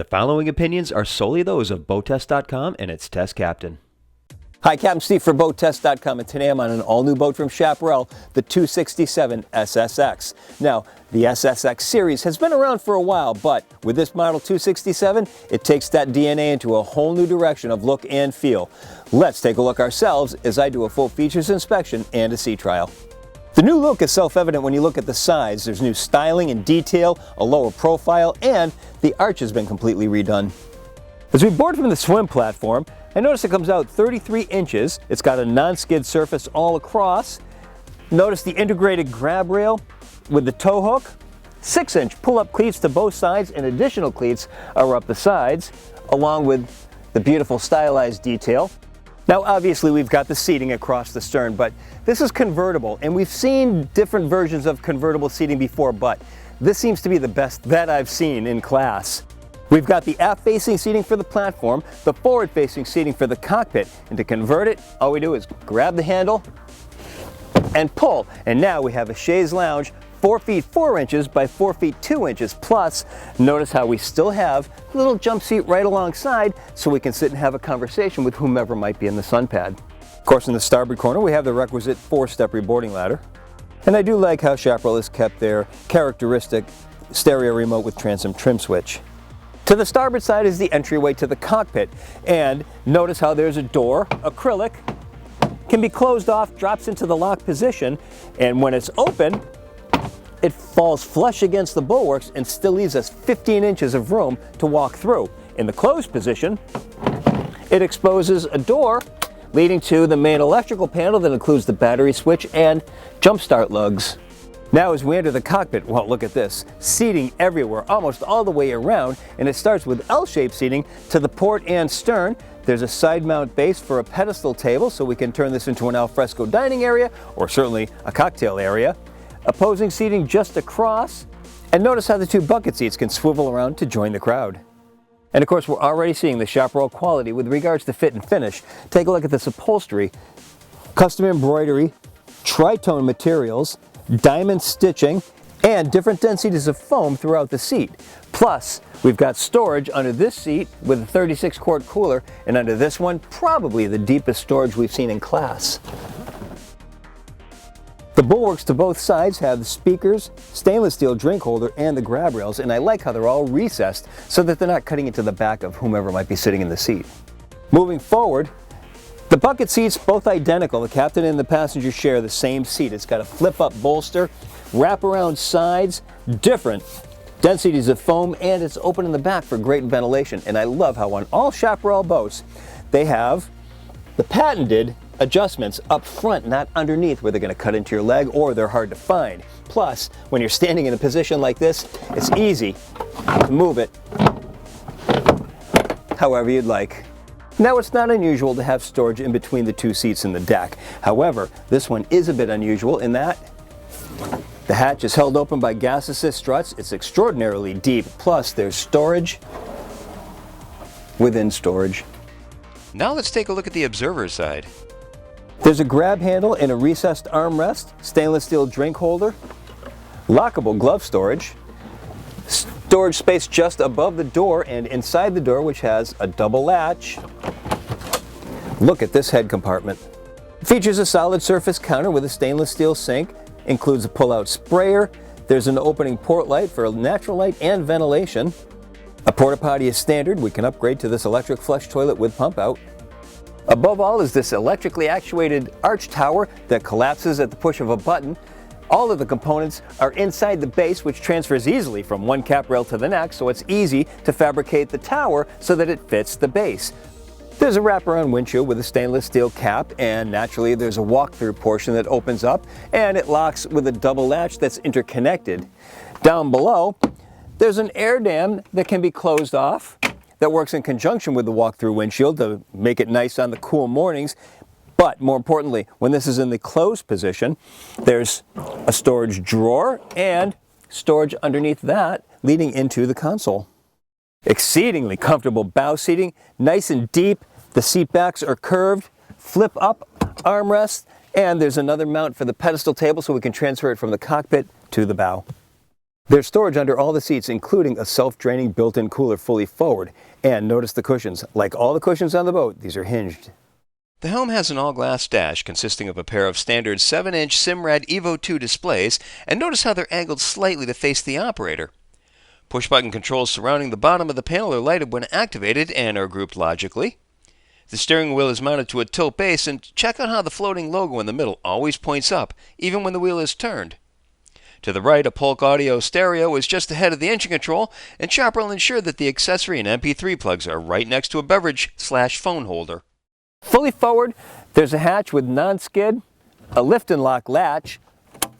The following opinions are solely those of BoatTEST.com and its test captain. Hi, Captain Steve for BoatTEST.com, and today I'm on an all-new boat from Chaparral, the 267 SSX. Now, the SSX series has been around for a while, but with this model 267, it takes that DNA into a whole new direction of look and feel. Let's take a look ourselves as I do a full features inspection and a sea trial. The new look is self-evident when you look at the sides. There's new styling and detail, a lower profile, and the arch has been completely redone. As we board from the swim platform, I notice it comes out 33 inches. It's got a non-skid surface all across. Notice the integrated grab rail with the tow hook. 6-inch pull-up cleats to both sides, and additional cleats are up the sides, along with the beautiful stylized detail. Now obviously we've got the seating across the stern, but this is convertible, and we've seen different versions of convertible seating before, but this seems to be the best that I've seen in class. We've got the aft-facing seating for the platform, the forward-facing seating for the cockpit, and to convert it, all we do is grab the handle and pull, and now we have a chaise lounge 4 feet 4 inches by 4 feet 2 inches. Plus, notice how we still have a little jump seat right alongside so we can sit and have a conversation with whomever might be in the sun pad. Of course, in the starboard corner, we have the requisite 4-step reboarding ladder. And I do like how Chaparral has kept their characteristic stereo remote with transom trim switch. To the starboard side is the entryway to the cockpit. And notice how there's a door, acrylic, can be closed off, drops into the lock position, and when it's open, it falls flush against the bulwarks and still leaves us 15 inches of room to walk through. In the closed position, it exposes a door leading to the main electrical panel that includes the battery switch and jump start lugs. Now as we enter the cockpit, well, look at this. Seating everywhere, almost all the way around, and it starts with L-shaped seating to the port and stern. There's a side mount base for a pedestal table, so we can turn this into an alfresco dining area, or certainly a cocktail area. Opposing seating just across, and notice how the 2 bucket seats can swivel around to join the crowd. And of course, we're already seeing the Chaparral quality with regards to fit and finish. Take a look at this upholstery, custom embroidery, tritone materials, diamond stitching, and different densities of foam throughout the seat. Plus, we've got storage under this seat with a 36-quart cooler, and under this one, probably the deepest storage we've seen in class. The bulwarks to both sides have the speakers, stainless steel drink holder, and the grab rails, and I like how they're all recessed so that they're not cutting into the back of whomever might be sitting in the seat. Moving forward, the bucket seats, both identical. The captain and the passenger share the same seat. It's got a flip-up bolster, wrap-around sides, different densities of foam, and it's open in the back for great ventilation. And I love how on all Chaparral boats, they have the patented adjustments up front, not underneath where they're going to cut into your leg or they're hard to find. Plus, when you're standing in a position like this, it's easy to move it however you'd like. Now, it's not unusual to have storage in between the 2 seats in the deck. However, this one is a bit unusual in that the hatch is held open by gas assist struts. It's extraordinarily deep. Plus, there's storage within storage. Now let's take a look at the observer side. There's a grab handle and a recessed armrest, stainless steel drink holder, lockable glove storage, storage space just above the door and inside the door, which has a double latch. Look at this head compartment. It features a solid surface counter with a stainless steel sink, includes a pull-out sprayer. There's an opening port light for natural light and ventilation. A porta potty is standard. We can upgrade to this electric flush toilet with pump out. Above all is this electrically actuated arch tower that collapses at the push of a button. All of the components are inside the base, which transfers easily from one cap rail to the next, so it's easy to fabricate the tower so that it fits the base. There's a wraparound windshield with a stainless steel cap, and naturally there's a walk-through portion that opens up and it locks with a double latch that's interconnected. Down below, there's an air dam that can be closed off that works in conjunction with the walk-through windshield to make it nice on the cool mornings. But more importantly, when this is in the closed position, there's a storage drawer and storage underneath that leading into the console. Exceedingly comfortable bow seating, nice and deep. The seat backs are curved, flip up armrests, and there's another mount for the pedestal table so we can transfer it from the cockpit to the bow. There's storage under all the seats, including a self-draining built-in cooler fully forward. And notice the cushions. Like all the cushions on the boat, these are hinged. The helm has an all-glass dash consisting of a pair of standard 7-inch Simrad Evo 2 displays, and notice how they're angled slightly to face the operator. Push-button controls surrounding the bottom of the panel are lighted when activated and are grouped logically. The steering wheel is mounted to a tilt base, and check out how the floating logo in the middle always points up, even when the wheel is turned. To the right, a Polk audio stereo is just ahead of the engine control, and Chaparral ensured that the accessory and MP3 plugs are right next to a beverage/phone holder. Fully forward, there's a hatch with non-skid, a lift and lock latch,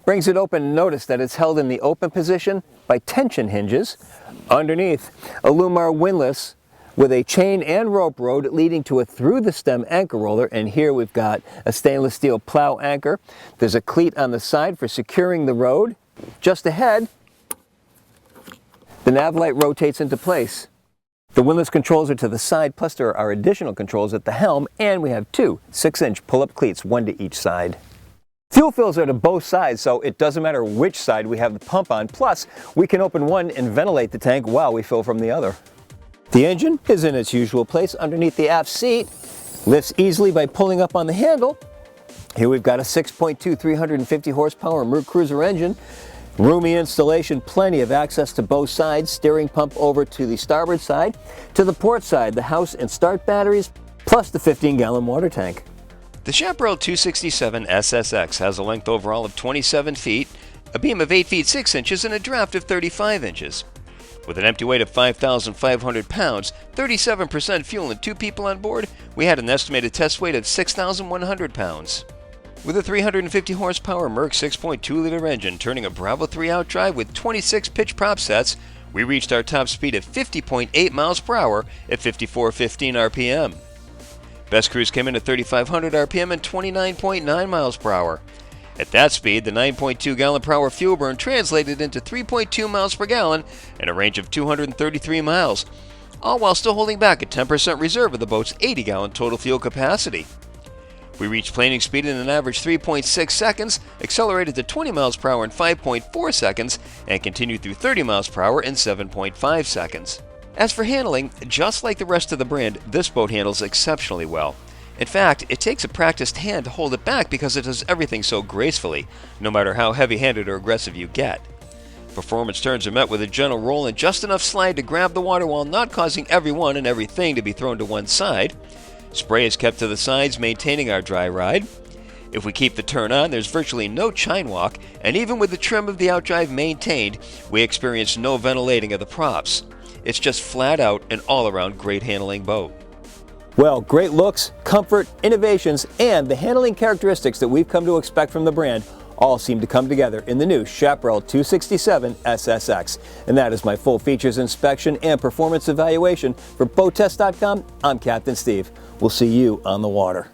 brings it open and notice that it's held in the open position by tension hinges. Underneath, a Lumar windlass with a chain and rope rode leading to a through-the-stem anchor roller, and here we've got a stainless steel plow anchor. There's a cleat on the side for securing the rode. Just ahead, the nav light rotates into place. The windlass controls are to the side, plus there are additional controls at the helm, and we have two 6-inch pull-up cleats, one to each side. Fuel fills are to both sides, so it doesn't matter which side we have the pump on. Plus, we can open one and ventilate the tank while we fill from the other. The engine is in its usual place underneath the aft seat, lifts easily by pulling up on the handle. Here we've got a 6.2 350 horsepower Merc cruiser engine. Roomy installation, plenty of access to both sides, steering pump over to the starboard side. To the port side, the house and start batteries, plus the 15-gallon water tank. The Chaparral 267 SSX has a length overall of 27 feet, a beam of 8 feet 6 inches, and a draft of 35 inches. With an empty weight of 5,500 pounds, 37% fuel, and 2 people on board, we had an estimated test weight of 6,100 pounds. With a 350 horsepower Merc 6.2-liter engine turning a Bravo 3 outdrive with 26 pitch prop sets, we reached our top speed of 50.8 miles per hour at 54.15 RPM. Best cruise came in at 3,500 RPM and 29.9 miles per hour. At that speed, the 9.2 gallon per hour fuel burn translated into 3.2 miles per gallon and a range of 233 miles, all while still holding back a 10% reserve of the boat's 80-gallon total fuel capacity. We reached planing speed in an average 3.6 seconds, accelerated to 20 miles per hour in 5.4 seconds, and continued through 30 miles per hour in 7.5 seconds. As for handling, just like the rest of the brand, this boat handles exceptionally well. In fact, it takes a practiced hand to hold it back because it does everything so gracefully, no matter how heavy-handed or aggressive you get. Performance turns are met with a gentle roll and just enough slide to grab the water while not causing everyone and everything to be thrown to one side. Spray is kept to the sides, maintaining our dry ride. If we keep the turn on, there's virtually no chine walk, and even with the trim of the outdrive maintained, we experience no ventilating of the props. It's just flat out an all-around great handling boat. Well, great looks, comfort, innovations, and the handling characteristics that we've come to expect from the brand all seem to come together in the new Chaparral 267 SSX. And that is my full features inspection and performance evaluation. For BoatTEST.com, I'm Captain Steve. We'll see you on the water.